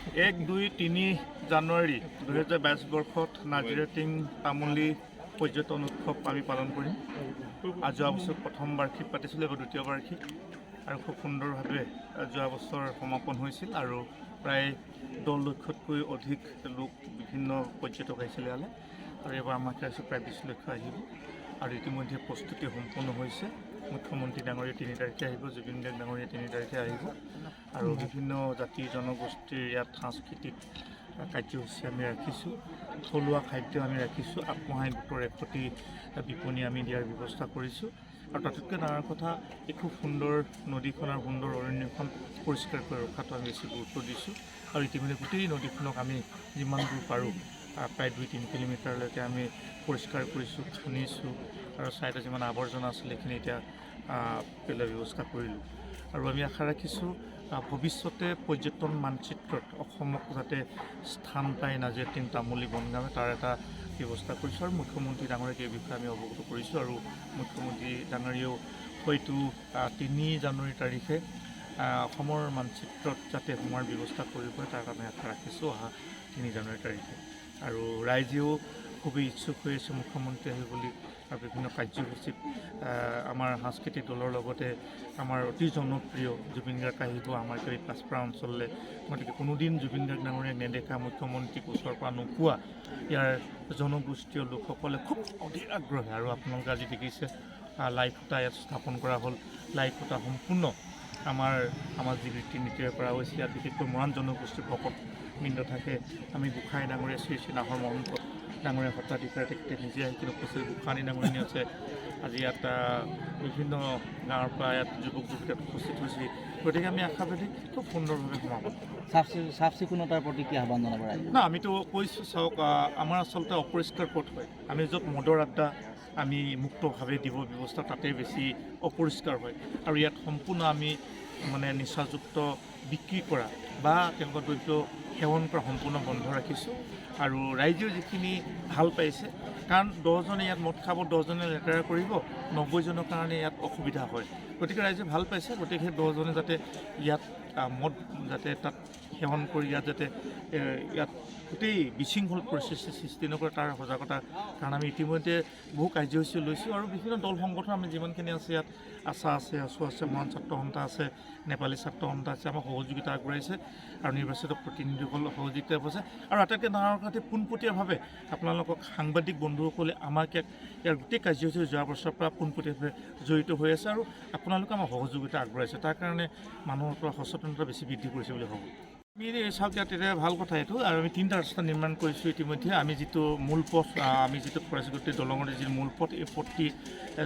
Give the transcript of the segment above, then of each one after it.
1, 2, 3 জানুৱাৰী 2022 বৰ্ষত নাজিৰাটিং তামুলী পৰ্যটন উৎসৱ আমি পালন কৰিম। যোৱা বছৰ প্ৰথম বাৰ্ষিক পাতিছিলোঁ, এবাৰ দ্বিতীয় বাৰ্ষিক, আৰু খুব সুন্দৰভাৱে যোৱা বছৰ সমাপন হৈছিল আৰু প্ৰায় 10 লক্ষতকৈ অধিক লোক বিভিন্ন পৰ্যটক আহিছিল ইয়ালৈ, আৰু এইবাৰ আমাৰ আহিছে প্ৰায় 20 লক্ষ আহিব। আৰু ইতিমধ্যে প্ৰস্তুতি সম্পূৰ্ণ হৈছে। মুখ্যমন্ত্ৰী ডাঙৰীয়া 3 তাৰিখে আহিব, জুবিন গাৰ্গ ডাঙৰীয়া 3 তাৰিখে আহিব, আৰু বিভিন্ন জাতি জনগোষ্ঠীৰ ইয়াত সাংস্কৃতিক কাৰ্যসূচী আমি ৰাখিছোঁ, থলুৱা খাদ্য আমি ৰাখিছোঁ, আত্মসহায়ক গোটৰ 1টি বিপণী আমি দিয়াৰ ব্যৱস্থা কৰিছোঁ। আৰু তাতোতকৈ ডাঙৰ কথা, এই খুব সুন্দৰ নদীখন আৰু সুন্দৰ অৰণ্যখন পৰিষ্কাৰ কৰি ৰখাটো আমি বেছি গুৰুত্ব দিছোঁ। আৰু ইতিমধ্যে গোটেই নদীখনক আমি যিমান দূৰ পাৰোঁ প্ৰায় 2-3 কিলোমিটাৰলৈকে আমি পৰিষ্কাৰ কৰিছোঁ, খান্দিছোঁ, আৰু ছাইডত যিমান আৱৰ্জনা আছিলে সেইখিনি এতিয়া পেলোৱাৰ ব্যৱস্থা কৰিলোঁ। আৰু আমি আশা ৰাখিছোঁ ভৱিষ্যতে পৰ্যটন মানচিত্ৰত অসমক যাতে স্থান পায় নাজিৰাটিং তামুলী বনগাঁৱে, তাৰ এটা ব্যৱস্থা কৰিছোঁ। আৰু মুখ্যমন্ত্ৰী ডাঙৰীয়াক এই বিষয়ে আমি অৱগত কৰিছোঁ, আৰু মুখ্যমন্ত্ৰী ডাঙৰীয়াও হয়তো 3 জানুৱাৰী তাৰিখে অসমৰ মানচিত্ৰত যাতে সোমোৱাৰ ব্যৱস্থা কৰিব তাৰ কাৰণে আশা ৰাখিছোঁ অহা 3 জানুৱাৰী তাৰিখে। আৰু ৰাইজেও খুবেই ইচ্ছুক হৈ আছে মুখ্যমন্ত্ৰী আহিবলৈ, আৰু বিভিন্ন কাৰ্যসূচীত আমাৰ সাংস্কৃতিক দলৰ লগতে আমাৰ অতি জনপ্ৰিয় জুবিন গাৰ্গ আহিব আমাৰ এই পাঁচপাৰা অঞ্চললৈ। গতিকে কোনোদিন জুবিন গাৰ্গ ডাঙৰীয়াক নেদেখা, মুখ্যমন্ত্ৰীক ওচৰৰ পৰা নোপোৱা ইয়াৰ জনগোষ্ঠীয় লোকসকলে খুব অধীৰ আগ্ৰহে, আৰু আপোনালোকে আজি দেখিছে লাই খুঁটা ইয়াত স্থাপন কৰা হ'ল। লাই খুঁটা সম্পূৰ্ণ আমাৰ সামাজিক ৰীতি নীতিৰে কৰা হৈছে। ইয়াত বিশেষকৈ মৰাণ জনগোষ্ঠীৰ ভকতবৃন্দ থাকে। আমি গোঁসাই ডাঙৰীয়া শ্ৰী শ্ৰী নাহৰ মহন্ত ডাঙৰীয়া সত্ৰাধিকাৰ তেখেতে নিজে আহি উপস্থিত, গোঁসানী ডাঙৰীয়ানী আছে। আজি ইয়াত বিভিন্ন গাঁৱৰ পৰা ইয়াত যুৱক যুৱতীত উপস্থিত হৈছে। গতিকে আমি আশাবাদী খুব সুন্দৰভাৱে সমাপন। চাফ চিকুণতাৰ প্ৰতি কি আহ্বান জনাব ৰাইজে? না, আমিতো কৈছোঁ, চাওক, আমাৰ আচলতে অপৰিষ্কাৰ পথ হয়। আমি য'ত মদৰ আড্ডা আমি মুক্তভাৱে দিব ব্যৱস্থা, তাতে বেছি অপৰিষ্কাৰ হয়। আৰু ইয়াত সম্পূৰ্ণ আমি নিচাযুক্ত বিক্ৰী কৰা বা তেওঁলোকৰ দ্ৰব্য সেৱন কৰা সম্পূৰ্ণ বন্ধ ৰাখিছোঁ। আৰু ৰাইজেও যিখিনি ভাল পাইছে, কাৰণ 10জনে ইয়াত মদ খাব, 10জনে লেতেৰা কৰিব, 90জনৰ কাৰণে ইয়াত অসুবিধা হয়। গতিকে ৰাইজে ভাল পাইছে। গতিকে সেই 10জনে যাতে ইয়াত মদ যাতে তাত সেৱন কৰি ইয়াত যাতে ইয়াত গোটেই বিশৃংখল পৰিস্থিতিৰ সৃষ্টি নকৰে তাৰ সজাগতা কাৰণ আমি ইতিমধ্যে বহু কাৰ্যসূচী লৈছোঁ। আৰু বিভিন্ন দল সংগঠন আমি যিমানখিনি আছে ইয়াত আশা আছে, আছু আছে, মৰাণ ছাত্ৰ সন্থা আছে, নেপালী ছাত্ৰ সন্থা আছে, আমাক সহযোগিতা আগবঢ়াইছে, আৰু নিৰ্বাচিত প্ৰতিনিধিসকল সহযোগিতা আছে। আৰু আটাইতকৈ ডাঙৰ কথা, পোনপটীয়াভাৱে আপোনালোকক সাংবাদিক বন্ধুসকলে আমাক ইয়াৰ গোটেই কাৰ্যসূচী যোৱা বছৰৰ পৰা পোনপটীয়াভাৱে জড়িত হৈ আছে, আৰু আপোনালোকে আমাক সহযোগিতা আগবঢ়াইছে। তাৰ কাৰণে মানুহৰ পৰা সচেতনতা বেছি বৃদ্ধি কৰিছে বুলি ভাবোঁ। আমি চাওক, ইয়াত এতিয়া ভাল কথা এইটো, আৰু আমি 3টা ৰাস্তা নিৰ্মাণ কৰিছোঁ ইতিমধ্যে। আমি যিটো মূল পথ, আমি যিটো ফৰেষ্টগুটি দলঙৰ যি মূল পথ, এই পথটি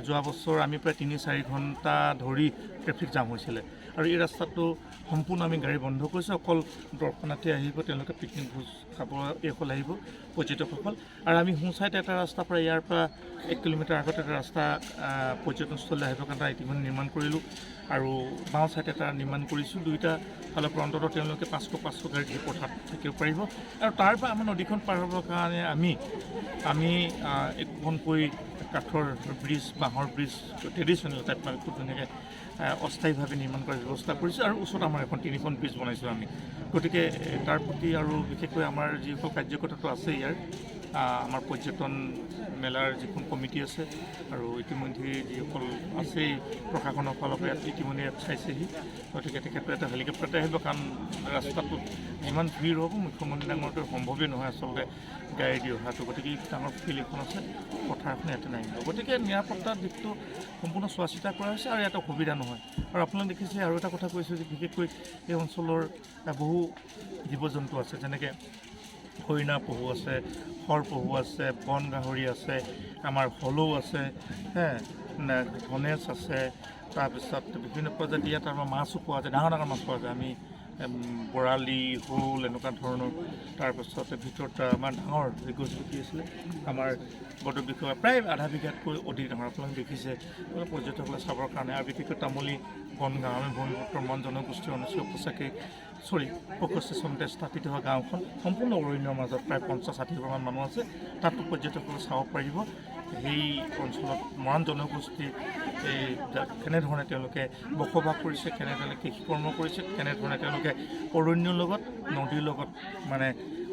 যোৱা বছৰ আমি প্ৰায় 3-4 ঘণ্টা ধৰি ট্ৰেফিক জাম হৈছিলে, আৰু এই ৰাস্তাটো সম্পূৰ্ণ আমি গাড়ী বন্ধ কৰিছোঁ। অকল দৰ্শনাৰ্থী আহিব, তেওঁলোকে পিকনিক ভোজ খাব এইসকল আহিব, পৰ্যটকসকল। আৰু আমি সোঁ চাইড এটা ৰাস্তা পৰা ইয়াৰ পৰা 1 কিলোমিটাৰ আগত এটা ৰাস্তা পৰ্যটনস্থলীলৈ আহিবৰ কাৰণে ইতিমধ্যে নিৰ্মাণ কৰিলোঁ, আৰু বাওঁ চাইড এটা নিৰ্মাণ কৰিছোঁ। 2টা ফালৰ পৰা অন্ততঃ তেওঁলোকে 500 গাড়ী পথাৰত থাকিব পাৰিব। আৰু তাৰ পৰা আমাৰ নদীখন পাৰ হ'বৰ কাৰণে আমি একোখনকৈ কাঠৰ ব্ৰিজ, বাঁহৰ ব্ৰিজ, ট্ৰেডিশ্যনেল টাইপ খুব ধুনীয়াকৈ অস্থায়ীভাৱে নিৰ্মাণ কৰাৰ ব্যৱস্থা কৰিছোঁ। আৰু ওচৰত আমাৰ এখন 3খন ব্ৰিজ বনাইছোঁ আমি। গতিকে তাৰ প্ৰতি আৰু বিশেষকৈ আমাৰ যিসকল কাৰ্যকৰ্তাটো আছে ইয়াৰ আমাৰ পৰ্যটন মেলাৰ যিখন কমিটি আছে, আৰু ইতিমধ্যে যিসকল আছেই প্ৰশাসনৰ ফালৰ পৰা ইতিমধ্যে ইয়াত চাইছেহি। গতিকে তেখেতলোকে এটা হেলিকপ্টাৰতে আহিব, কাৰণ ৰাস্তাটোত যিমান ভিৰ হ'ব মুখ্যমন্ত্ৰী ডাঙৰটো সম্ভৱেই নহয় আচলতে গাড়ী দি অহাটো। গতিকে ডাঙৰ ফিল্ড এখন আছে, পথাৰখন ইয়াতে নামিব। গতিকে নিৰাপত্তাৰ দিশটো সম্পূৰ্ণ চোৱা চিতা কৰা হৈছে, আৰু ইয়াত অসুবিধা নহয়। আৰু আপোনালোকে দেখিছে, আৰু এটা কথা কৈছোঁ যে বিশেষকৈ এই অঞ্চলৰ বহু জীৱ জন্তু আছে, যেনেকৈ হৰিণা পহু আছে, শৰ পহু আছে, বন গাহৰি আছে, আমাৰ হলৌ আছে, ধনেশ আছে, তাৰপিছত বিভিন্ন প্ৰজাতি ইয়াত আমাৰ মাছো পোৱা যায়, ডাঙৰ ডাঙৰ মাছ পোৱা যায়। আমি বৰালি, শ'ল এনেকুৱা ধৰণৰ। তাৰপিছত ভিতৰত আমাৰ ডাঙৰ গছগুটি আছিলে, আমাৰ বৰদৰ বিষয়ে প্ৰায় আধা বিঘাতকৈ অধিক ডাঙৰ, আপোনালোকে দেখিছে পৰ্যটকসকলে চাবৰ কাৰণে। আৰু বিশেষকৈ তামুলী বনগাঁও, আমি ব্ৰহ্মপুত্ৰ মৰাণ জনগোষ্ঠীৰ অনুষ্ঠিত প্ৰকৃষ্ট চনতে স্থাপিত হোৱা গাঁওখন সম্পূৰ্ণ অৰণ্যৰ মাজত প্ৰায় 50-60 ঘৰমান মানুহ আছে। তাতো পৰ্যটকসকলে চাব পাৰিব। সেই অঞ্চলত মৰাণ জনগোষ্ঠী কেনেধৰণে তেওঁলোকে বসবাস কৰিছে, কেনেধৰণে কৃষিকৰ্ম কৰিছে, কেনেধৰণে তেওঁলোকে অৰণ্যৰ লগত নদীৰ লগত মানে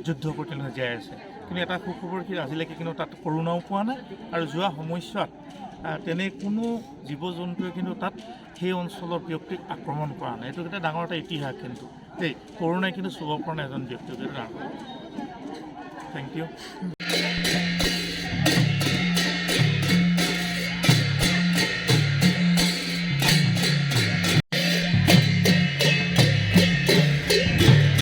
যুদ্ধ কৰি তেওঁলোকে জীয়াই আছে। কিন্তু এটা সুখবৰ কি আজিলৈকে কিন্তু তাত কৰোণাও পোৱা নাই আৰু যোৱা সময়ছোৱাত তেনে কোনো জীৱ জন্তুৱে কিন্তু তাত সেই অঞ্চলৰ ব্যক্তিক আক্ৰমণ কৰা নাই। এইটো এটা ডাঙৰ এটা ইতিহাস কিন্তু দেই। কৰোণাই কিন্তু চুব পৰা নাই এজন ব্যক্তিক, এইটো ডাঙৰ। Thank U.